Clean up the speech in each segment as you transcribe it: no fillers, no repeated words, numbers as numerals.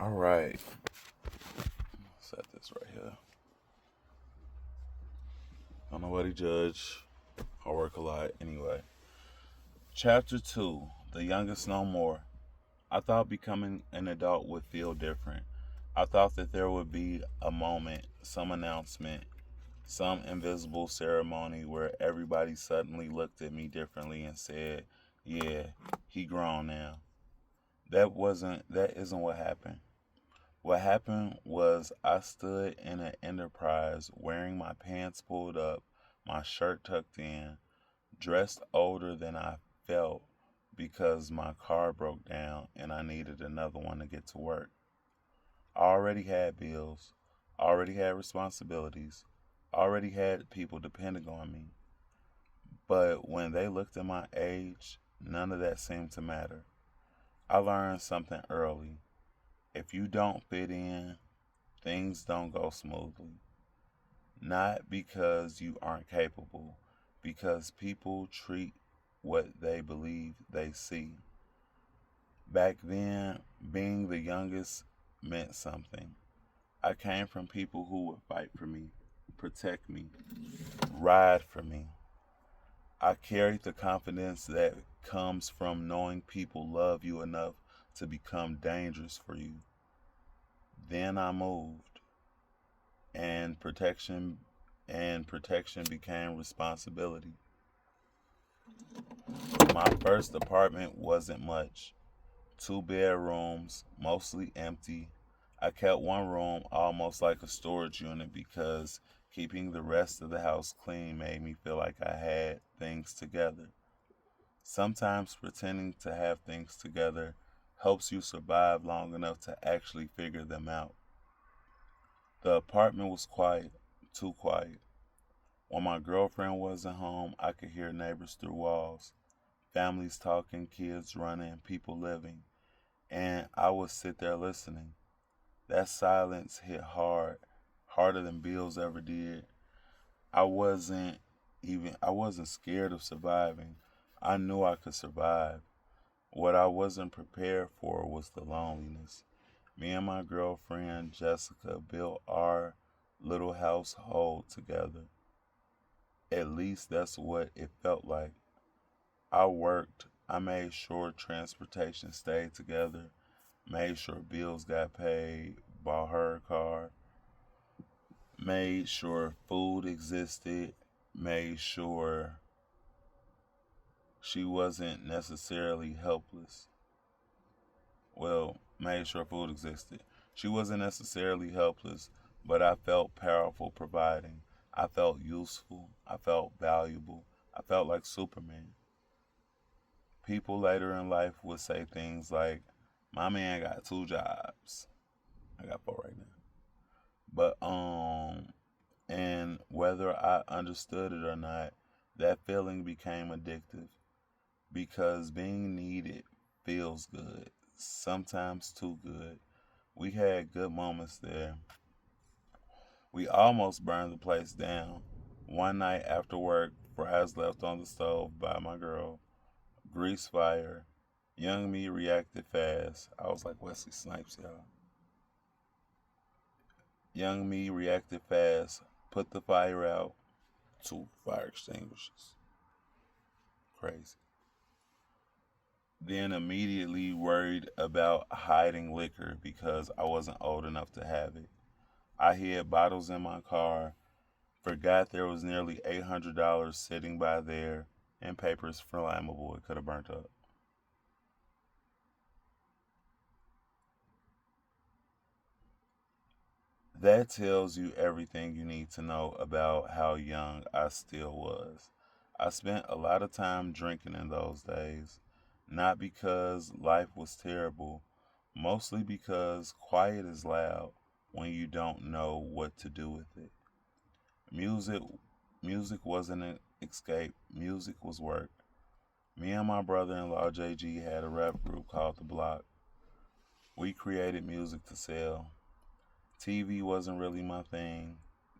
All right, set this right here. Don't nobody judge. I work a lot anyway. Chapter 2, The Youngest No More. I thought becoming an adult would feel different. I thought that there would be a moment, some announcement, some invisible ceremony where everybody suddenly looked at me differently and said, "Yeah, he grown now." That isn't what happened. What happened was I stood in an enterprise wearing my pants pulled up, my shirt tucked in, dressed older than I felt because my car broke down and I needed another one to get to work. I already had bills, already had responsibilities, already had people depending on me. But when they looked at my age, none of that seemed to matter. I learned something early. If you don't fit in, things don't go smoothly. Not because you aren't capable, because people treat what they believe they see. Back then, being the youngest meant something. I came from people who would fight for me, protect me, ride for me. I carried the confidence that comes from knowing people love you enough to become dangerous for you. Then I moved, and protection became responsibility. My first apartment wasn't much. Two bedrooms, mostly empty. I kept one room almost like a storage unit because keeping the rest of the house clean made me feel like I had things together. Sometimes pretending to have things together helps you survive long enough to actually figure them out. The apartment was quiet, too quiet. When my girlfriend wasn't home, I could hear neighbors through walls, families talking, kids running, people living, and I would sit there listening. That silence hit hard, harder than bills ever did. I wasn't I wasn't scared of surviving. I knew I could survive. What I wasn't prepared for was the loneliness. Me and my girlfriend Jessica built our little household together. At least that's what it felt like. I worked, I made sure transportation stayed together, made sure bills got paid, bought her a car, made sure food existed, made sure she wasn't necessarily helpless. Well, made sure food existed. She wasn't necessarily helpless, but I felt powerful providing. I felt useful. I felt valuable. I felt like Superman. People later in life would say things like, "My man got two jobs." I got four right now. And whether I understood it or not, that feeling became addictive because being needed feels good, sometimes too good. We had good moments there. We almost burned the place down. One night after work, fries left on the stove by my girl, grease fire. Young me reacted fast. I was like Wesley Snipes, y'all. Young me reacted fast, put the fire out, two fire extinguishers. Crazy. Then immediately worried about hiding liquor because I wasn't old enough to have it. I hid bottles in my car, forgot there was nearly $800 sitting by there, and papers flammable. It could have burnt up. That tells you everything you need to know about how young I still was. I spent a lot of time drinking in those days, not because life was terrible, mostly because quiet is loud when you don't know what to do with it. Music music wasn't an escape, music was work. Me and my brother-in-law JG had a rap group called The Block. We created music to sell. TV wasn't really my thing.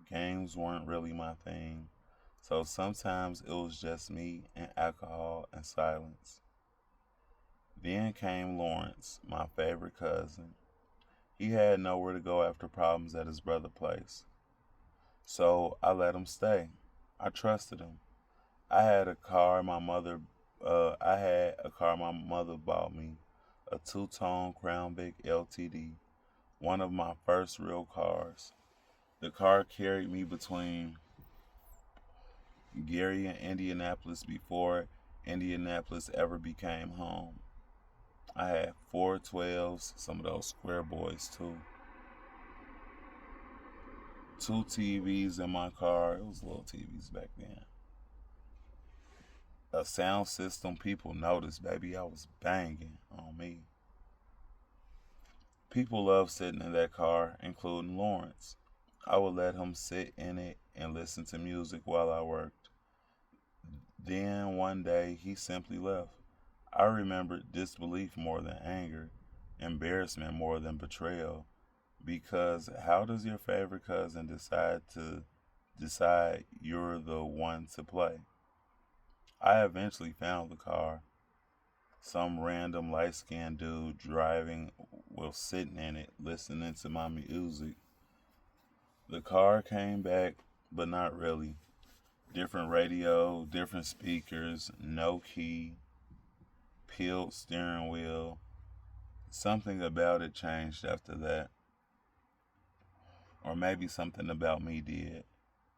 Games weren't really my thing. So sometimes it was just me and alcohol and silence. Then came Lawrence, my favorite cousin. He had nowhere to go after problems at his brother's place. So I let him stay. I trusted him. I had a car my mother I had a car my mother bought me, a two-tone Crown Vic LTD, one of my first real cars. The car carried me between Gary and Indianapolis before Indianapolis ever became home. I had 412s, some of those square boys too. Two TVs in my car. It was little TVs back then. A sound system people noticed, baby. I was banging on me. People loved sitting in that car, including Lawrence. I would let him sit in it and listen to music while I worked. Then one day he simply left. I remembered disbelief more than anger, embarrassment more than betrayal. Because how does your favorite cousin decide you're the one to play? I eventually found the car. Some random light skinned dude driving was sitting in it, listening to my music. The car came back, but not really. Different radio, different speakers, no key, peeled steering wheel. Something about it changed after that. Or maybe something about me did.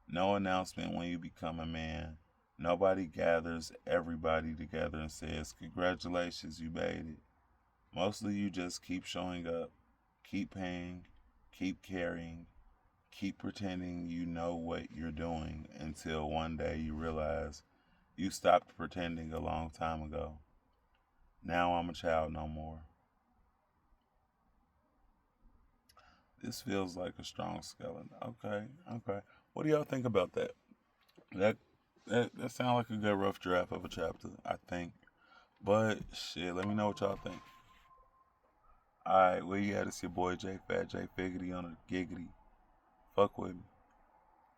No announcement when you become a man. Nobody gathers everybody together and says, "Congratulations, you made it." Mostly you just keep showing up, keep paying, keep carrying, keep pretending you know what you're doing until one day you realize you stopped pretending a long time ago. Now I'm a child no more. This feels like a strong skeleton. Okay, okay. What do y'all think about that? That that sounds like a good rough draft of a chapter, I think. But shit, let me know what y'all think. Alright, where you at? It's your boy J Fat J Figgity on a giggity. Fuck with me.